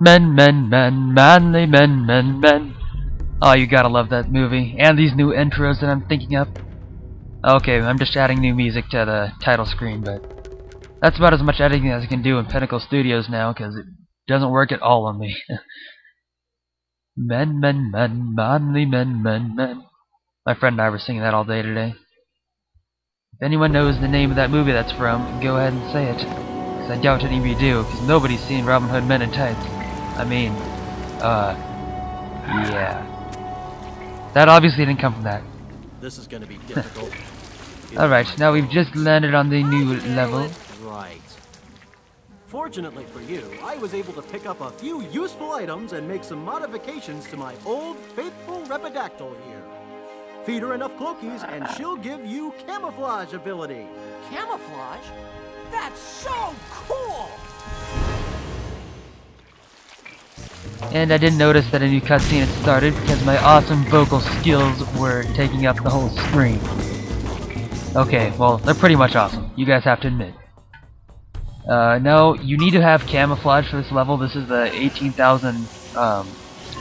Men, men, men, manly men, men, men. Oh, you gotta love that movie. And these new intros that I'm thinking of. Okay, I'm just adding new music to the title screen, but that's about as much editing as I can do in Pinnacle Studios now, because it doesn't work at all on me. Men, men, men, manly men, men, men. My friend and I were singing that all day today. If anyone knows the name of that movie that's from, go ahead and say it. Because I doubt any of you do, because nobody's seen Robin Hood Men in Tights. I mean, yeah. That obviously didn't come from that. This is going to be difficult. Alright, now we've just landed on the new level. Right. Fortunately for you, I was able to pick up a few useful items and make some modifications to my old faithful Repidactyl here. Feed her enough cloakies and she'll give you camouflage ability. Camouflage? That's so cool! And I didn't notice that a new cutscene had started because my awesome vocal skills were taking up the whole screen. Okay, well, they're pretty much awesome. You guys have to admit. No, you need to have camouflage for this level. This is the 18,000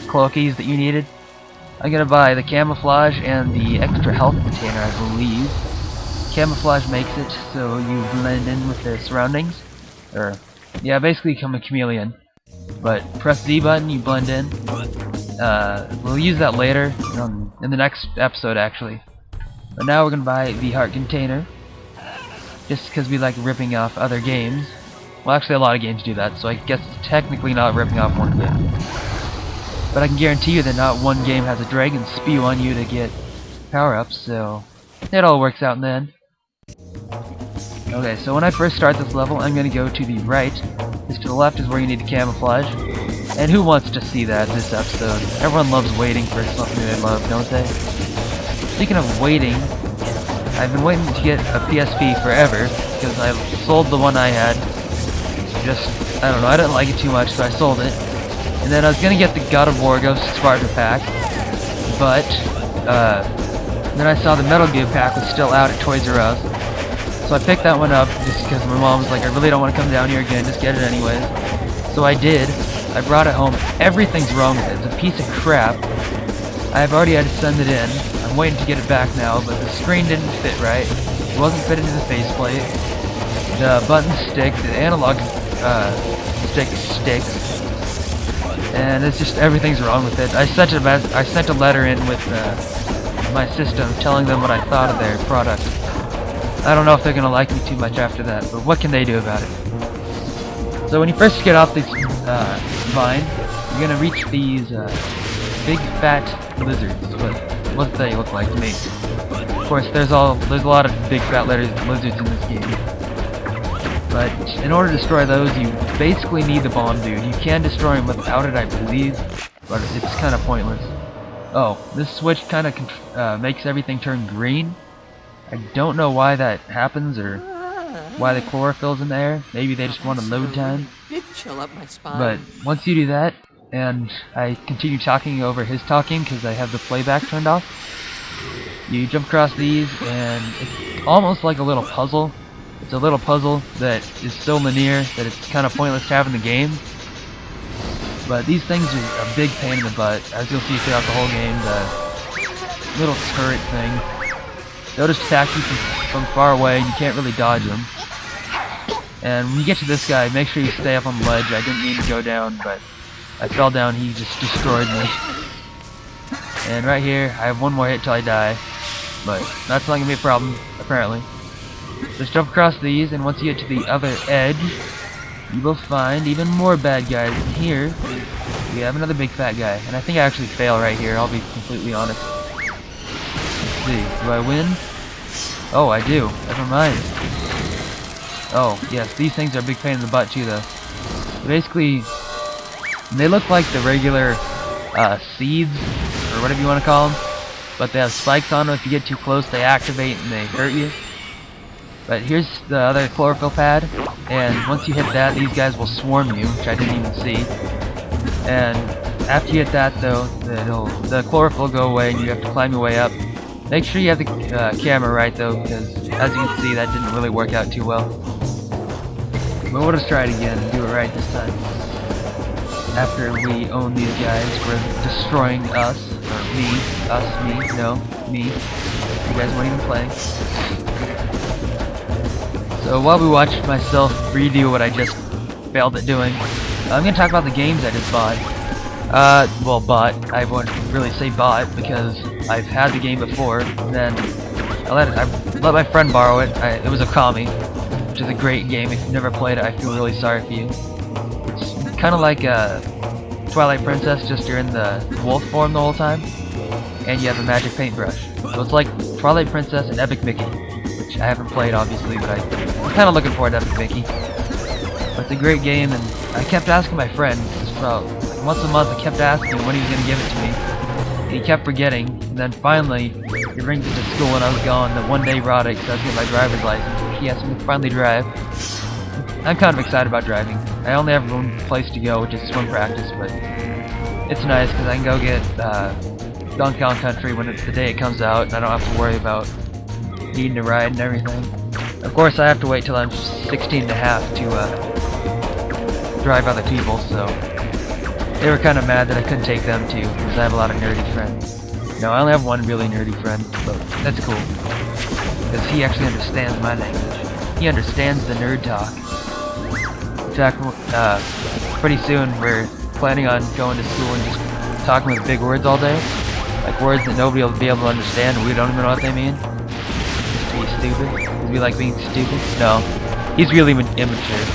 cloakies that you needed. I'm gonna buy the camouflage and the extra health container, I believe. Camouflage makes it so you blend in with the surroundings. Or, yeah, basically become a chameleon. But press Z button, you blend in. We'll use that later, in the next episode actually. But now we're gonna buy the heart container. Just because we like ripping off other games. Well, actually a lot of games do that, so I guess it's technically not ripping off one game. But I can guarantee you that not one game has a dragon spew on you to get power-ups, so it all works out in the end. Okay, so when I first start this level, I'm going to go to the right, because to the left is where you need to camouflage. And who wants to see that this episode? Everyone loves waiting for something they love, don't they? Speaking of waiting, I've been waiting to get a PSP forever, because I sold the one I had. Just, I don't know, I didn't like it too much, so I sold it. And then I was gonna get the God of War Ghost Sparta pack, but then I saw the Metal Gear pack was still out at Toys R Us. So I picked that one up just because my mom was like, I really don't want to come down here again, just get it anyways. So I did. I brought it home. Everything's wrong with it. It's a piece of crap. I've already had to send it in. I'm waiting to get it back now, but the screen didn't fit right. It wasn't fitted to the faceplate. The button stick, the analog stick sticks. And it's just, everything's wrong with it. I sent a letter in with my system telling them what I thought of their product. I don't know if they're gonna like me too much after that, but what can they do about it? So when you first get off this vine, you're gonna reach these big fat lizards. What they look like to me. Of course, there's a lot of big fat lizards in this game. But in order to destroy those, you basically need the bomb dude. You can destroy him without it, I believe, but it's kind of pointless. Oh, this switch kind of makes everything turn green. I don't know why that happens or why the chlorophyll's in there. Maybe they just want a load time. Big chill up my spine. But once you do that, and I continue talking over his talking because I have the playback turned off, you jump across these, and it's almost like a little puzzle. It's a little puzzle that is so linear that it's kind of pointless to have in the game. But these things are a big pain in the butt, as you'll see throughout the whole game. The little turret thing. They'll just attack you from far away, and you can't really dodge them. And when you get to this guy, make sure you stay up on the ledge. I didn't mean to go down, but I fell down, he just destroyed me. And right here, I have one more hit till I die. But that's not going to be a problem, apparently. Just jump across these, and once you get to the other edge, you will find even more bad guys. And here, we have another big fat guy. And I think I actually fail right here, I'll be completely honest. Let's see, do I win? Oh, I do. Never mind. Oh, yes, these things are a big pain in the butt too, though. Basically, they look like the regular seeds, or whatever you want to call them, but they have spikes on them. If you get too close, they activate and they hurt you. But here's the other chlorophyll pad, and once you hit that, these guys will swarm you, which I didn't even see. And after you hit that, though, the chlorophyll will go away, and you have to climb your way up. Make sure you have the camera right, though, because as you can see, that didn't really work out too well. But we'll just try it again and do it right this time. after we own these guys were destroying us, or me. You guys weren't even playing. So while we watched myself redo what I just failed at doing, I'm gonna talk about the games I just bought. Well, bought. I wouldn't really say bought because I've had the game before. And then I let my friend borrow it. It was Okami, which is a great game. If you've never played it, I feel really sorry for you. It's kind of like Twilight Princess, just you're in the wolf form the whole time, and you have a magic paintbrush. So it's like Twilight Princess and Epic Mickey, which I haven't played obviously, but I'm kind of looking forward to Epic Mickey. But it's a great game, and I kept asking my friend, about like once a month, I kept asking him when he was going to give it to me. And he kept forgetting, and then finally, he brings it to school when I was gone. That one day he brought it because I was getting my driver's license. He asked me to finally drive. I'm kind of excited about driving. I only have one place to go, which is swim practice, but it's nice because I can go get Donkey Kong Country when it's the day it comes out, and I don't have to worry about needing to ride and everything. Of course, I have to wait till I'm 16 and a half to drive other people, so they were kind of mad that I couldn't take them too, because I have a lot of nerdy friends. No, I only have one really nerdy friend, but that's cool, because he actually understands my language. He understands the nerd talk. In fact, pretty soon we're planning on going to school and just talking with big words all day, like words that nobody will be able to understand and we don't even know what they mean. Just to be stupid. Does we like being stupid? No. He's really immature,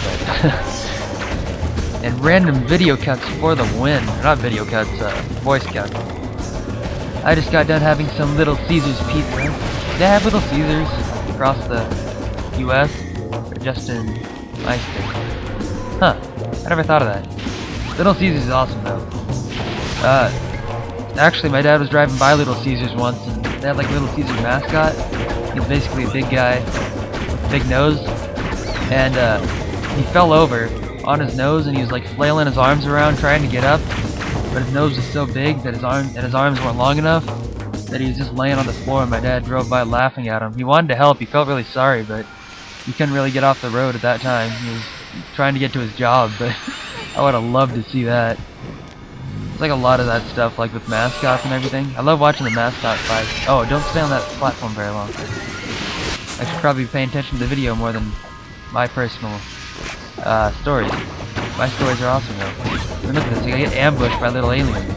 but and random video cuts for the win. Not video cuts, voice cuts. I just got done having some Little Caesars pizza. They have Little Caesars across the US, or just in my state. Huh, I never thought of that. Little Caesars is awesome though. Actually my dad was driving by Little Caesars once and they had like Little Caesars mascot. He's basically a big guy with a big nose. And he fell over on his nose and he was like flailing his arms around trying to get up. But his nose was so big that his arms weren't long enough that he was just laying on the floor, and my dad drove by laughing at him. He wanted to help, he felt really sorry, but he couldn't really get off the road at that time. He was trying to get to his job, but I would have loved to see that. It's like a lot of that stuff, like with mascots and everything. I love watching the mascot fight. Oh, don't stay on that platform very long. I should probably be paying attention to the video more than my personal stories. My stories are awesome though. Look at this, you get ambushed by little aliens.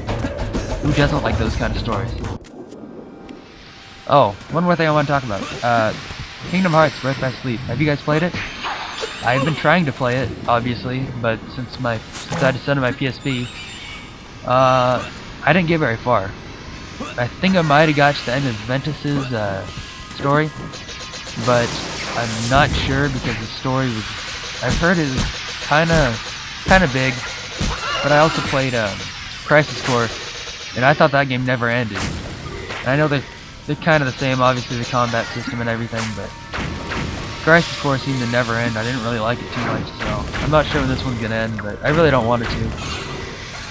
Who doesn't like those kind of stories? Oh, one more thing I want to talk about. Kingdom Hearts Birth by Sleep. Have you guys played it? I've been trying to play it, obviously, but since I decided to send it my PSP, I didn't get very far. I think I might have got to the end of Ventus's story, but I'm not sure because the story was, I've heard it was kind of big, but I also played Crisis Core, and I thought that game never ended. And I know they're kind of the same, obviously the combat system and everything, but Crisis Core seemed to never end. I didn't really like it too much, so I'm not sure when this one's gonna end, but I really don't want it to.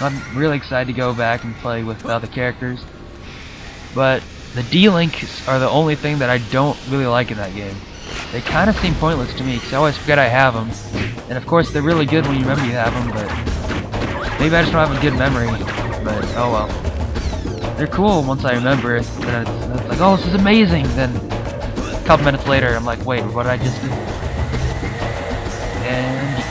I'm really excited to go back and play with the other characters, but the D-Links are the only thing that I don't really like in that game. They kind of seem pointless to me because I always forget I have them, and of course they're really good when you remember you have them, but maybe I just don't have a good memory, but oh well. They're cool once I remember it, and it's like, oh, this is amazing, then a couple minutes later I'm like, wait, what did I just do? And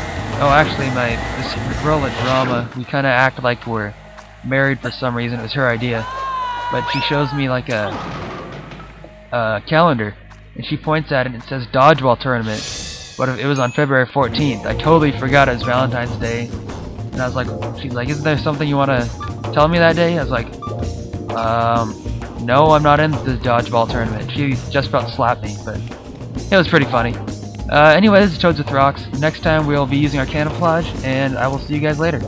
oh, actually, this girl at Drama, we kind of act like we're married for some reason. It was her idea, but she shows me like a calendar, and she points at it and it says Dodgeball Tournament, but it was on February 14th. I totally forgot it was Valentine's Day, and I was like, she's like, isn't there something you want to tell me that day? I was like, no, I'm not in the Dodgeball Tournament. She just about slapped me, but it was pretty funny. Anyway, this is Toads with Rocks. Next time we'll be using our camouflage, and I will see you guys later.